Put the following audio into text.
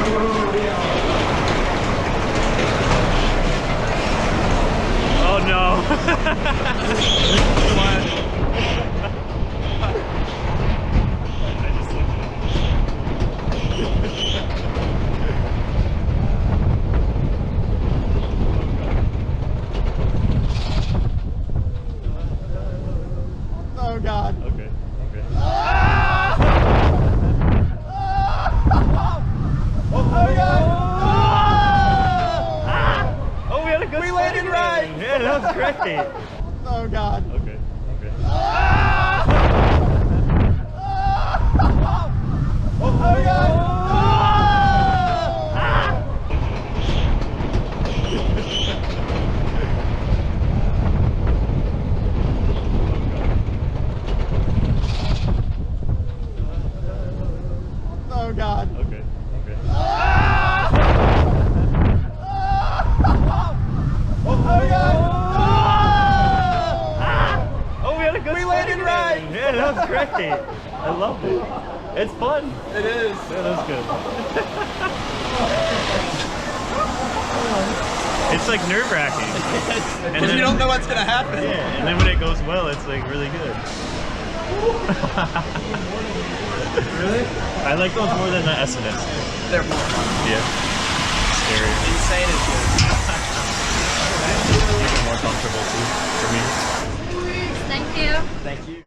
Oh no. Oh God. Okay. Okay. Oh God. Oh, we had a good We landed right. Yeah, that was great. Oh God. Okay. Okay. Oh God. Oh God. Okay. Okay. Oh God. Oh, we had a good We landed right. Yeah, that was great. I loved it. It's fun. It is. Yeah, that was good. It's like nerve-wracking. Because you don't know what's gonna happen. Yeah, and then when it goes well, it's like really good. Really? I like those more than the SNS. They're more fun. Yeah. Scary. Insane is good. Even more comfortable too, for me. Thank you. Thank you.